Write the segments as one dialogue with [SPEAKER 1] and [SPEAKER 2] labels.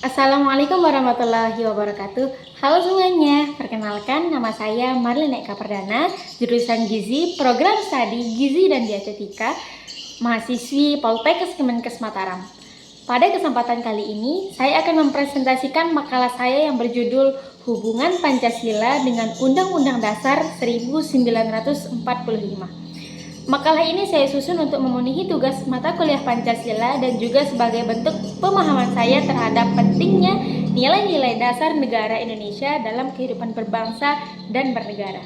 [SPEAKER 1] Assalamualaikum warahmatullahi wabarakatuh. Halo semuanya, perkenalkan nama saya Marlina Eka Perdana, jurusan Gizi, Program Studi Gizi dan Dietetika, mahasiswi Poltekkes Kemenkes Mataram. Pada kesempatan kali ini, saya akan mempresentasikan makalah saya yang berjudul Hubungan Pancasila dengan Undang-Undang Dasar 1945. Makalah ini saya susun untuk memenuhi tugas mata kuliah Pancasila dan juga sebagai bentuk pemahaman saya terhadap pentingnya nilai-nilai dasar negara Indonesia dalam kehidupan berbangsa dan bernegara.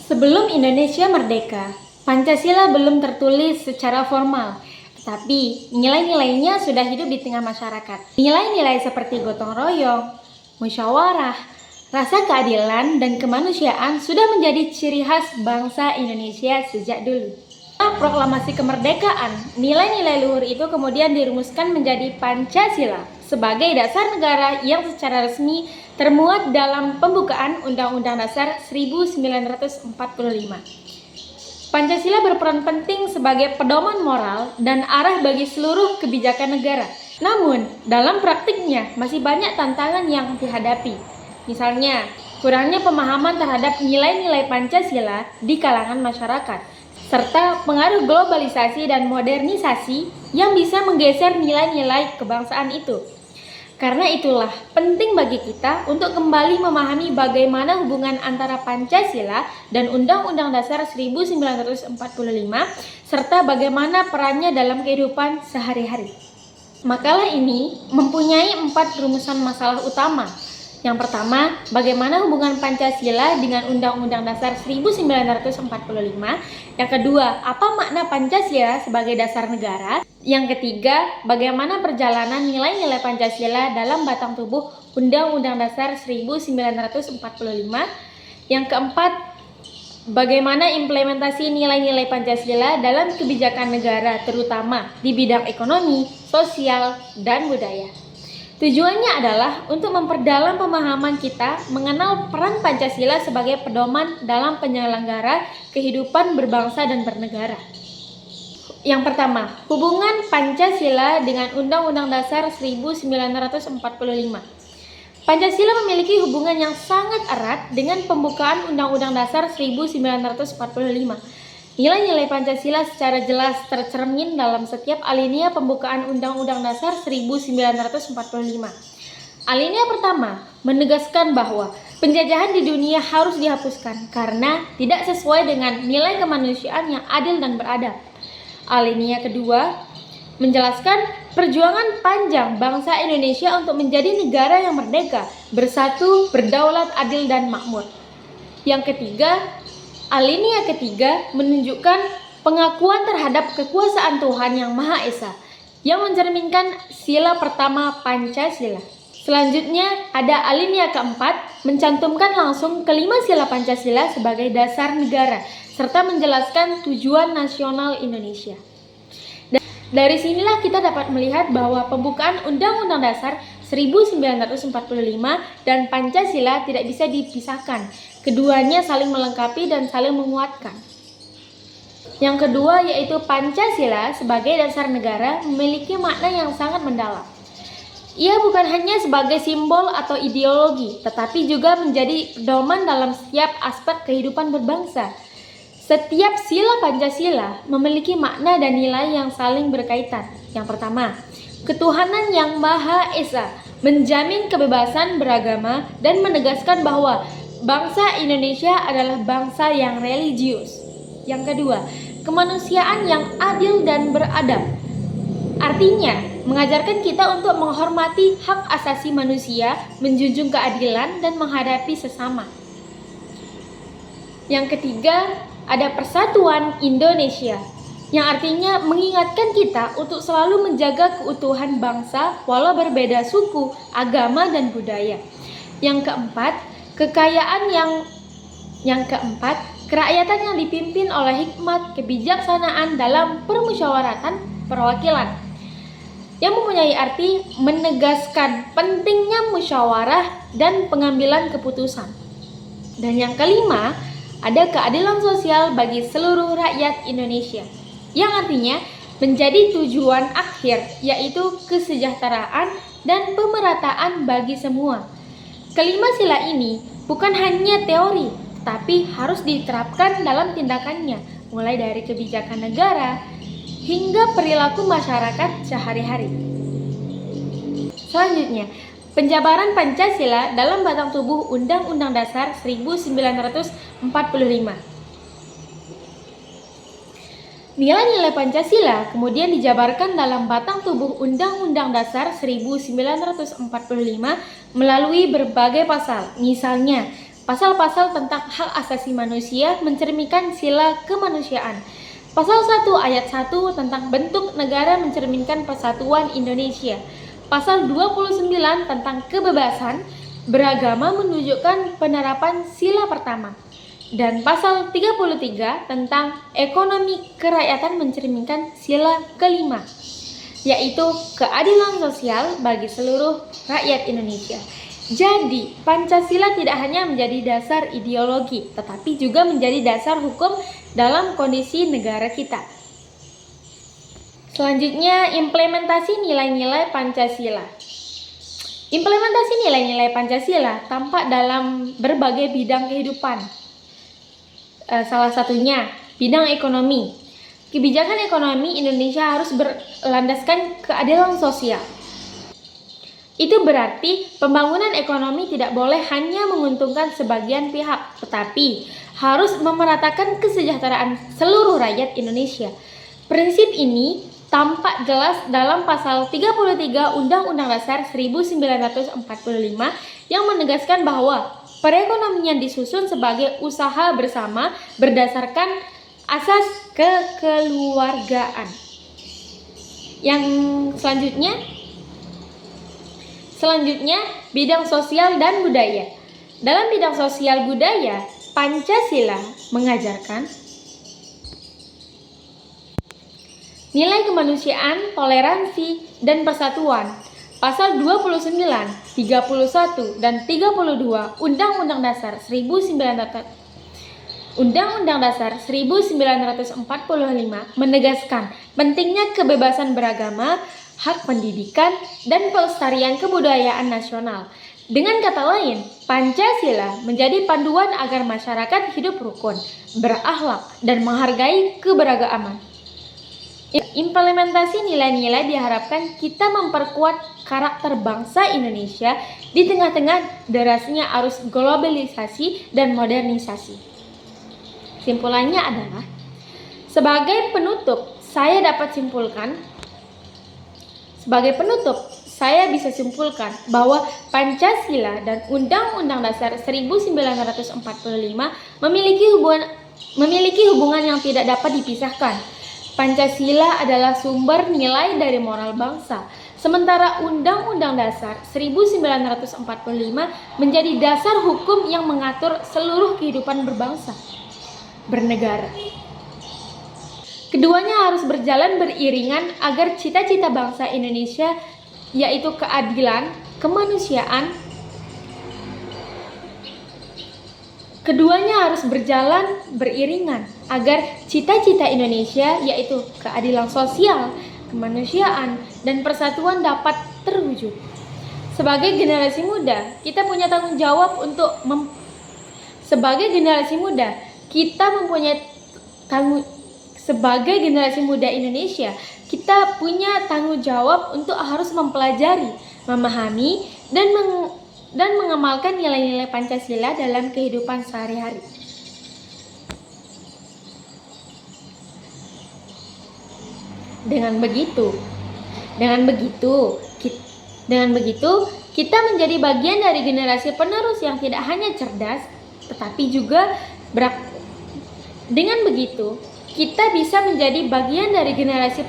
[SPEAKER 1] Sebelum Indonesia merdeka, Pancasila belum tertulis secara formal, tetapi nilai-nilainya sudah hidup di tengah masyarakat. Nilai-nilai seperti gotong royong, musyawarah, rasa keadilan dan kemanusiaan sudah menjadi ciri khas bangsa Indonesia sejak dulu. Setelah proklamasi kemerdekaan, nilai-nilai luhur itu kemudian dirumuskan menjadi Pancasila sebagai dasar negara yang secara resmi termuat dalam pembukaan Undang-Undang Dasar 1945. Pancasila berperan penting sebagai pedoman moral dan arah bagi seluruh kebijakan negara. Namun, dalam praktiknya masih banyak tantangan yang dihadapi. Misalnya, kurangnya pemahaman terhadap nilai-nilai Pancasila di kalangan masyarakat, serta pengaruh globalisasi dan modernisasi yang bisa menggeser nilai-nilai kebangsaan itu. Karena itulah penting bagi kita untuk kembali memahami bagaimana hubungan antara Pancasila dan Undang-Undang Dasar 1945, serta bagaimana perannya dalam kehidupan sehari-hari. Makalah ini mempunyai 4 rumusan masalah utama. Yang pertama, bagaimana hubungan Pancasila dengan Undang-Undang Dasar 1945. Yang kedua, apa makna Pancasila sebagai dasar negara. Yang ketiga, bagaimana perjalanan nilai-nilai Pancasila dalam batang tubuh Undang-Undang Dasar 1945. Yang keempat, bagaimana implementasi nilai-nilai Pancasila dalam kebijakan negara, terutama di bidang ekonomi, sosial, dan budaya. Tujuannya adalah untuk memperdalam pemahaman kita mengenal peran Pancasila sebagai pedoman dalam penyelenggara kehidupan berbangsa dan bernegara. Yang pertama, hubungan Pancasila dengan Undang-Undang Dasar 1945. Pancasila memiliki hubungan yang sangat erat dengan pembukaan Undang-Undang Dasar 1945. Nilai-nilai Pancasila secara jelas tercermin dalam setiap alinea pembukaan Undang-Undang Dasar 1945. Alinea pertama menegaskan bahwa penjajahan di dunia harus dihapuskan karena tidak sesuai dengan nilai kemanusiaan yang adil dan beradab. Alinea kedua menjelaskan perjuangan panjang bangsa Indonesia untuk menjadi negara yang merdeka, bersatu, berdaulat, adil, dan makmur. Yang ketiga, alinea ketiga menunjukkan pengakuan terhadap kekuasaan Tuhan Yang Maha Esa yang mencerminkan sila pertama Pancasila. Selanjutnya ada alinea keempat mencantumkan langsung kelima sila Pancasila sebagai dasar negara serta menjelaskan tujuan nasional Indonesia. Dari sinilah kita dapat melihat bahwa pembukaan Undang-Undang Dasar 1945 dan Pancasila tidak bisa dipisahkan. Keduanya saling melengkapi dan saling menguatkan. Yang kedua yaitu Pancasila sebagai dasar negara memiliki makna yang sangat mendalam. Ia bukan hanya sebagai simbol atau ideologi, tetapi juga menjadi pedoman dalam setiap aspek kehidupan berbangsa. Setiap sila Pancasila memiliki makna dan nilai yang saling berkaitan. Yang pertama, ketuhanan Yang Maha Esa menjamin kebebasan beragama dan menegaskan bahwa bangsa Indonesia adalah bangsa yang religius. Yang kedua, kemanusiaan yang adil dan beradab. Artinya, mengajarkan kita untuk menghormati hak asasi manusia, menjunjung keadilan, dan menghadapi sesama. Yang ketiga, ada persatuan Indonesia, yang artinya mengingatkan kita untuk selalu menjaga keutuhan bangsa walau berbeda suku, agama, dan budaya. Yang keempat, kerakyatan yang dipimpin oleh hikmat kebijaksanaan dalam permusyawaratan perwakilan, yang mempunyai arti menegaskan pentingnya musyawarah dan pengambilan keputusan. Dan yang kelima, ada keadilan sosial bagi seluruh rakyat Indonesia, yang artinya menjadi tujuan akhir, yaitu kesejahteraan, dan pemerataan bagi semua. Kelima sila ini bukan hanya teori, tapi harus diterapkan dalam tindakannya, mulai dari kebijakan negara hingga perilaku masyarakat sehari-hari. Selanjutnya, penjabaran Pancasila dalam batang tubuh Undang-Undang Dasar 1945. Nilai-nilai Pancasila kemudian dijabarkan dalam batang tubuh Undang-Undang Dasar 1945 melalui berbagai pasal. Misalnya, pasal-pasal tentang hak asasi manusia mencerminkan sila kemanusiaan. Pasal 1 ayat 1 tentang bentuk negara mencerminkan persatuan Indonesia. Pasal 29 tentang kebebasan beragama menunjukkan penerapan sila pertama. Dan pasal 33 tentang ekonomi kerakyatan mencerminkan sila kelima, yaitu keadilan sosial bagi seluruh rakyat Indonesia. Jadi, Pancasila tidak hanya menjadi dasar ideologi, tetapi juga menjadi dasar hukum dalam kondisi negara kita. Selanjutnya, implementasi nilai-nilai Pancasila. Implementasi nilai-nilai Pancasila tampak dalam berbagai bidang kehidupan. Salah satunya bidang ekonomi. Kebijakan ekonomi Indonesia harus berlandaskan keadilan sosial. Itu berarti pembangunan ekonomi tidak boleh hanya menguntungkan sebagian pihak, tetapi harus memeratakan kesejahteraan seluruh rakyat Indonesia. Prinsip ini tampak jelas dalam pasal 33 Undang-Undang Dasar 1945 yang menegaskan bahwa perekonomian disusun sebagai usaha bersama berdasarkan asas kekeluargaan. Yang selanjutnya bidang sosial dan budaya. Dalam bidang sosial budaya, Pancasila mengajarkan nilai kemanusiaan, toleransi, dan persatuan. Pasal 29, 31, dan 32 Undang-Undang Dasar 1945 menegaskan pentingnya kebebasan beragama, hak pendidikan, dan pelestarian kebudayaan nasional. Dengan kata lain, Pancasila menjadi panduan agar masyarakat hidup rukun, berakhlak, dan menghargai keberagaman. Implementasi nilai-nilai diharapkan kita memperkuat karakter bangsa Indonesia di tengah-tengah derasnya arus globalisasi dan modernisasi. Simpulannya adalah, sebagai penutup saya bisa simpulkan bahwa Pancasila dan Undang-Undang Dasar 1945 memiliki hubungan yang tidak dapat dipisahkan. Pancasila adalah sumber nilai dari moral bangsa, sementara Undang-Undang Dasar 1945 menjadi dasar hukum yang mengatur seluruh kehidupan berbangsa, bernegara. Keduanya harus berjalan beriringan agar cita-cita bangsa Indonesia, yaitu keadilan, kemanusiaan, Keduanya harus berjalan beriringan agar cita-cita Indonesia, yaitu keadilan sosial, kemanusiaan, dan persatuan dapat terwujud. Sebagai generasi muda, kita punya tanggung jawab untuk sebagai generasi muda Indonesia, kita punya tanggung jawab untuk harus mempelajari, memahami, dan mengamalkan nilai-nilai Pancasila dalam kehidupan sehari-hari. Dengan begitu, kita menjadi bagian dari generasi penerus yang tidak hanya cerdas, tetapi juga Dengan begitu, kita bisa menjadi bagian dari generasi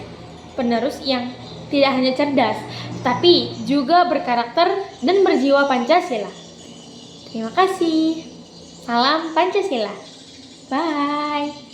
[SPEAKER 1] penerus yang tidak hanya cerdas, tapi juga berkarakter dan berjiwa Pancasila. Terima kasih. Salam Pancasila. Bye.